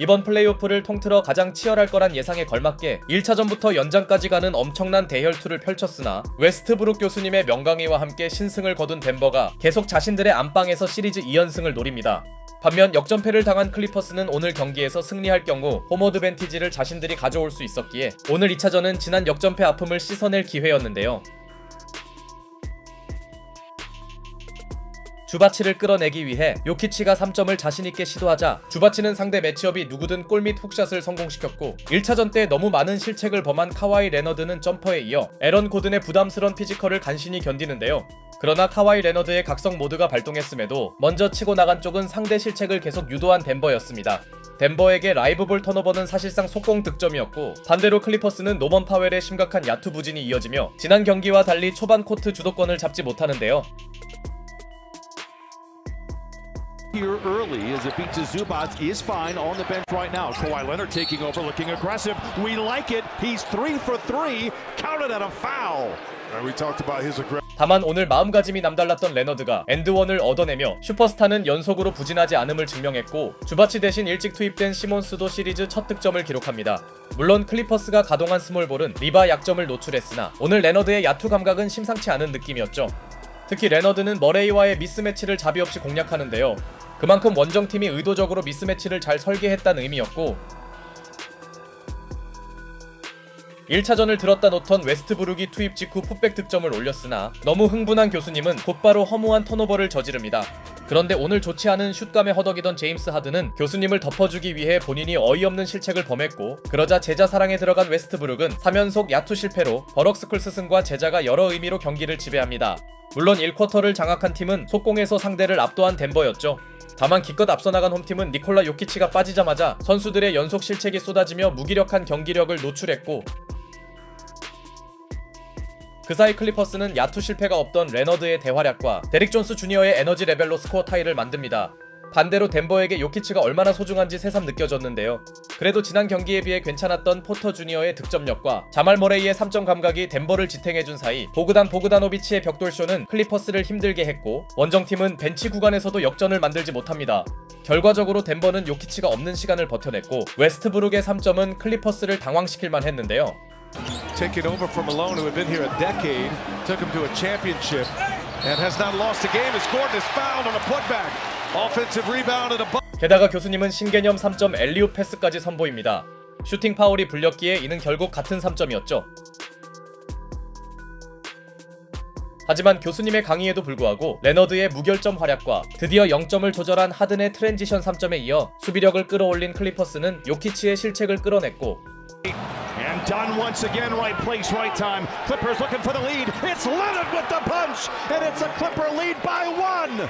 이번 플레이오프를 통틀어 가장 치열할 거란 예상에 걸맞게 1차전부터 연장까지 가는 엄청난 대혈투를 펼쳤으나 웨스트브룩 교수님의 명강의와 함께 신승을 거둔 덴버가 계속 자신들의 안방에서 시리즈 2연승을 노립니다. 반면 역전패를 당한 클리퍼스는 오늘 경기에서 승리할 경우 홈어드밴티지를 자신들이 가져올 수 있었기에 오늘 2차전은 지난 역전패 아픔을 씻어낼 기회였는데요. 주바치를 끌어내기 위해 요키치가 3점을 자신있게 시도하자 주바치는 상대 매치업이 누구든 골밑 훅샷을 성공시켰고 1차전 때 너무 많은 실책을 범한 카와이 레너드는 점퍼에 이어 에런 고든의 부담스런 피지컬을 간신히 견디는데요. 그러나 카와이 레너드의 각성 모드가 발동했음에도 먼저 치고 나간 쪽은 상대 실책을 계속 유도한 덴버였습니다. 덴버에게 라이브볼 턴오버는 사실상 속공 득점이었고 반대로 클리퍼스는 노먼 파웰의 심각한 야투 부진이 이어지며 지난 경기와 달리 초반 코트 주도권을 잡지 못하는데요. Here early as Ivica Zubac is fine on the bench right now. Kawhi Leonard taking over, looking aggressive. We like it. He's 3 for 3. Counted at a foul. We talked about his aggressive. 다만 오늘 마음가짐이 남달랐던 레너드가 엔드원을 얻어내며 슈퍼스타는 연속으로 부진하지 않음을 증명했고 주바치 대신 일찍 투입된 시몬스도 시리즈 첫 득점을 기록합니다. 물론 클리퍼스가 가동한 스몰볼은 리바 약점을 노출했으나 오늘 레너드의 야투 감각은 심상치 않은 느낌이었죠. 특히 레너드는 머레이와의 미스매치를 자비 없이 공략하는데요. 그만큼 원정팀이 의도적으로 미스매치를 잘 설계했다는 의미였고 1차전을 들었다 놓던 웨스트브룩이 투입 직후 풋백 득점을 올렸으나 너무 흥분한 교수님은 곧바로 허무한 턴오버를 저지릅니다. 그런데 오늘 좋지 않은 슛감에 허덕이던 제임스 하든은 교수님을 덮어주기 위해 본인이 어이없는 실책을 범했고 그러자 제자 사랑에 들어간 웨스트브룩은 3연속 야투 실패로 버럭스쿨스 승과 제자가 여러 의미로 경기를 지배합니다. 물론 1쿼터를 장악한 팀은 속공에서 상대를 압도한 덴버였죠. 다만 기껏 앞서 나간 홈팀은 니콜라 요키치가 빠지자마자 선수들의 연속 실책이 쏟아지며 무기력한 경기력을 노출했고 그 사이 클리퍼스는 야투 실패가 없던 레너드의 대활약과 데릭 존스 주니어의 에너지 레벨로 스코어 타이를 만듭니다. 반대로 덴버에게 요키치가 얼마나 소중한지 새삼 느껴졌는데요. 그래도 지난 경기에 비해 괜찮았던 포터 주니어의 득점력과 자말 머레이의 3점 감각이 덴버를 지탱해준 사이 보그다노비치의 벽돌쇼는 클리퍼스를 힘들게 했고 원정팀은 벤치 구간에서도 역전을 만들지 못합니다. 결과적으로 덴버는 요키치가 없는 시간을 버텨냈고 웨스트브룩의 3점은 클리퍼스를 당황시킬만 했는데요. Take it over from Malone, who had been here a decade, took him to a championship, and has not lost a game. Has scored, is fouled on a putback. Offensive rebound and a. 게다가 교수님은 신개념 3점 엘리웁 패스까지 선보입니다. 슈팅 파울이 불렸기에 이는 결국 같은 3점이었죠. 하지만 교수님의 강의에도 불구하고 레너드의 무결점 활약과 드디어 0점을 조절한 하든의 트랜지션 3점에 이어 수비력을 끌어올린 클리퍼스는 요키치의 실책을 끌어냈고 And done once again, right place, right time. Clippers looking for the lead. It's Leonard with the punch, and it's a Clipper lead by 1.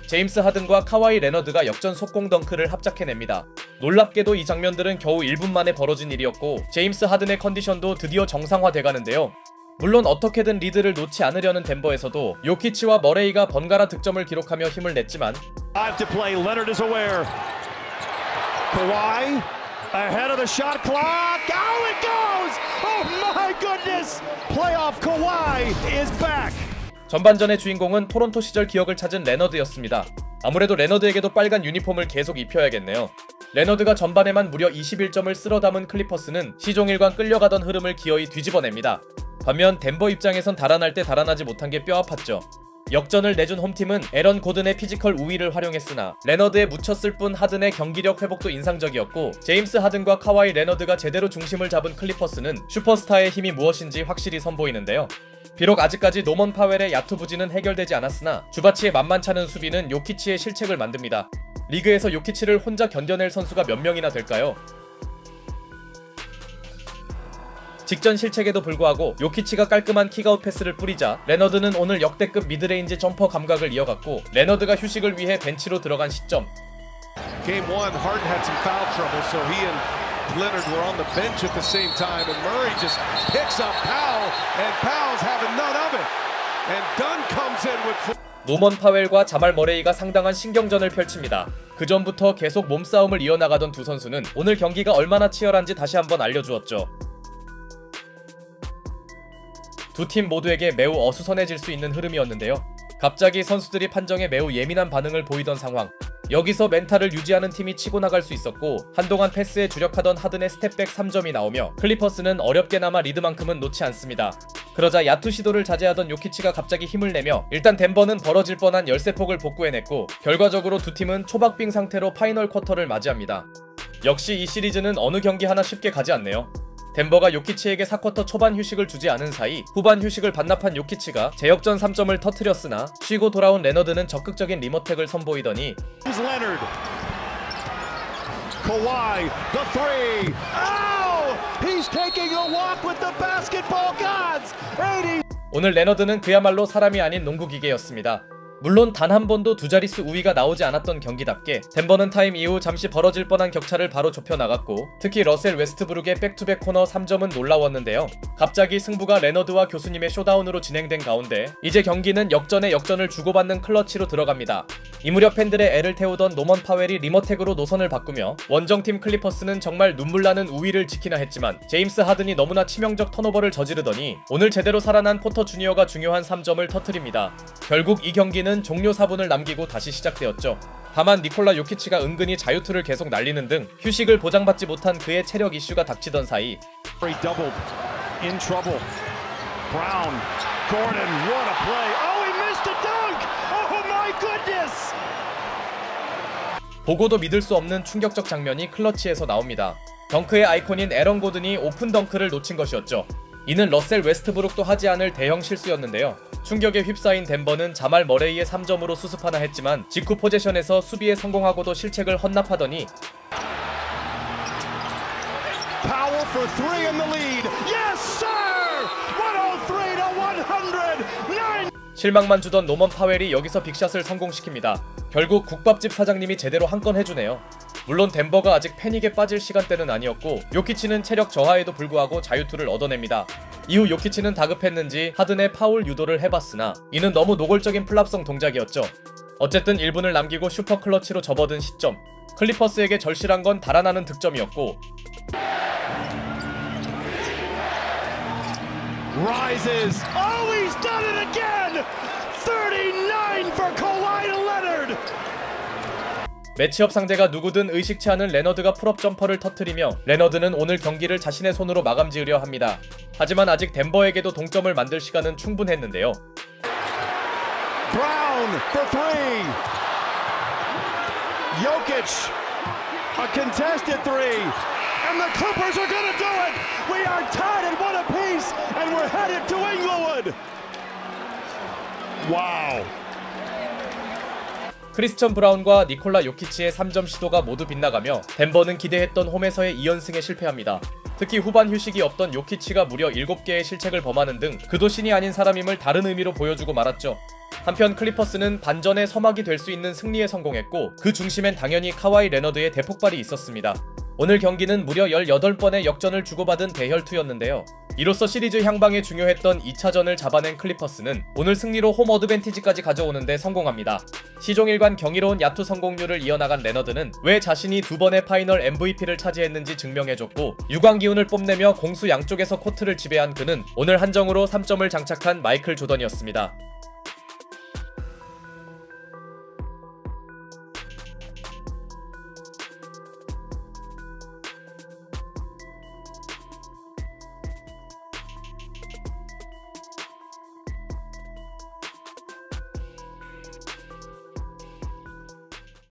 제임스 하든과 카와이 레너드가 역전 속공 덩크를 합작해냅니다. 놀랍게도 이 장면들은 겨우 1분 만에 벌어진 일이었고 제임스 하든의 컨디션도 드디어 정상화돼가는데요. 물론 어떻게든 리드를 놓지 않으려는 덴버에서도 요키치와 머레이가 번갈아 득점을 기록하며 힘을 냈지만 5 to play. Leonard is aware. Kawhi ahead of the shot clock. Out it goes! Oh my goodness! Playoff Kawhi is back. 전반전의 주인공은 토론토 시절 기억을 찾은 레너드였습니다. 아무래도 레너드에게도 빨간 유니폼을 계속 입혀야겠네요. 레너드가 전반에만 무려 21점을 쓸어 담은 클리퍼스는 시종일관 끌려가던 흐름을 기어이 뒤집어냅니다. 반면 덴버 입장에선 달아날 때 달아나지 못한 게 뼈아팠죠. 역전을 내준 홈팀은 에런 고든의 피지컬 우위를 활용했으나 레너드에 묻혔을 뿐 하든의 경기력 회복도 인상적이었고 제임스 하든과 카와이 레너드가 제대로 중심을 잡은 클리퍼스는 슈퍼스타의 힘이 무엇인지 확실히 선보이는데요. 비록 아직까지 노먼 파웰의 야투 부진은 해결되지 않았으나 주바치의 만만찮은 수비는 요키치의 실책을 만듭니다. 리그에서 요키치를 혼자 견뎌낼 선수가 몇 명이나 될까요? 직전 실책에도 불구하고 요키치가 깔끔한 킥아웃 패스를 뿌리자 레너드는 오늘 역대급 미드레인지 점퍼 감각을 이어갔고 레너드가 휴식을 위해 벤치로 들어간 시점. Game 1, Harden had some foul trouble, so he and Leonard were on the bench at the same time, and Murray just picks up Powell, and Powell's having none of it. And Dunn comes in with. 노먼 파웰과 자말 머레이가 상당한 신경전을 펼칩니다. 그 전부터 계속 몸싸움을 이어나가던 두 선수는 오늘 경기가 얼마나 치열한지 다시 한번 알려주었죠. 두 팀 모두에게 매우 어수선해질 수 있는 흐름이었는데요. 갑자기 선수들이 판정에 매우 예민한 반응을 보이던 상황. 여기서 멘탈을 유지하는 팀이 치고 나갈 수 있었고 한동안 패스에 주력하던 하든의 스텝백 3점이 나오며 클리퍼스는 어렵게나마 리드만큼은 놓지 않습니다. 그러자 야투 시도를 자제하던 요키치가 갑자기 힘을 내며 일단 덴버는 벌어질 뻔한 열세폭을 복구해냈고 결과적으로 두 팀은 초박빙 상태로 파이널 쿼터를 맞이합니다. 역시 이 시리즈는 어느 경기 하나 쉽게 가지 않네요. 덴버가 요키치에게 4쿼터 초반 휴식을 주지 않은 사이 후반 휴식을 반납한 요키치가 제역전 3점을 터뜨렸으나 쉬고 돌아온 레너드는 적극적인 리머텍을 선보이더니 Kawhi, the three. Ow! He's taking a walk with the basketball gods. 80. 오늘 레너드는 그야말로 사람이 아닌 농구 기계였습니다. 물론 단 한 번도 두 자릿수 우위가 나오지 않았던 경기답게 덴버는 타임 이후 잠시 벌어질 뻔한 격차를 바로 좁혀나갔고 특히 러셀 웨스트브룩의 백투백 코너 3점은 놀라웠는데요. 갑자기 승부가 레너드와 교수님의 쇼다운으로 진행된 가운데 이제 경기는 역전에 역전을 주고받는 클러치로 들어갑니다. 이 무렵 팬들의 애를 태우던 노먼 파웰이 리머텍으로 노선을 바꾸며 원정팀 클리퍼스는 정말 눈물나는 우위를 지키나 했지만 제임스 하든이 너무나 치명적 턴오버를 저지르더니 오늘 제대로 살아난 포터 주니어가 중요한 3점을 터뜨립니다. 결국 이 경기는 종료 4분을 남기고 다시 시작되었죠. 다만 니콜라 요키치가 은근히 자유투를 계속 날리는 등 휴식을 보장받지 못한 그의 체력 이슈가 닥치던 사이 Doubled in trouble. Brown, Gordon, what a play. Oh, he missed the dunk. Oh my goodness. 보고도 믿을 수 없는 충격적 장면이 클러치에서 나옵니다. 덩크의 아이콘인 에런 고든이 오픈 덩크를 놓친 것이었죠. 이는 러셀 웨스트브룩도 하지 않을 대형 실수였는데요. 충격에 휩싸인 덴버는 자말 머레이의 3점으로 수습하나 했지만 직후 포제션에서 수비에 성공하고도 실책을 헌납하더니 Powell for three in the lead. Yes, sir. 103 to 109. 실망만 주던 노먼 파웰이 여기서 빅샷을 성공시킵니다. 결국 국밥집 사장님이 제대로 한 건 해주네요. 물론 덴버가 아직 패닉에 빠질 시간대는 아니었고 요키치는 체력 저하에도 불구하고 자유투를 얻어냅니다. 이후 요키치는 다급했는지 하든의 파울 유도를 해봤으나 이는 너무 노골적인 플랍성 동작이었죠. 어쨌든 1분을 남기고 슈퍼 클러치로 접어든 시점, 클리퍼스에게 절실한 건 달아나는 득점이었고 Rises. Oh, he's done it again. 39 for Kawhi Leonard. 매치업 상대가 누구든 의식치 않은 레너드가 풀업 점퍼를 터뜨리며 레너드는 오늘 경기를 자신의 손으로 마감지으려 합니다. 하지만 아직 덴버에게도 동점을 만들 시간은 충분했는데요. Brown for three. Jokic, a contested three. And the Clippers are gonna do it. We are tied at one apiece, and we're headed to Inglewood. Wow. 크리스천 브라운과 니콜라 요키치의 3점 시도가 모두 빗나가며 덴버는 기대했던 홈에서의 2연승에 실패합니다. 특히 후반 휴식이 없던 요키치가 무려 7개의 실책을 범하는 등 그도 신이 아닌 사람임을 다른 의미로 보여주고 말았죠. 한편 클리퍼스는 반전의 서막이 될 수 있는 승리에 성공했고 그 중심엔 당연히 카와이 레너드의 대폭발이 있었습니다. 오늘 경기는 무려 18번의 역전을 주고받은 대혈투였는데요. 이로써 시리즈 향방에 중요했던 2차전을 잡아낸 클리퍼스는 오늘 승리로 홈 어드밴티지까지 가져오는데 성공합니다. 시종일관 경이로운 야투 성공률을 이어나간 레너드는 왜 자신이 2번의 파이널 MVP를 차지했는지 증명해줬고 유광기운을 뽐내며 공수 양쪽에서 코트를 지배한 그는 오늘 한정으로 3점을 장착한 마이클 조던이었습니다.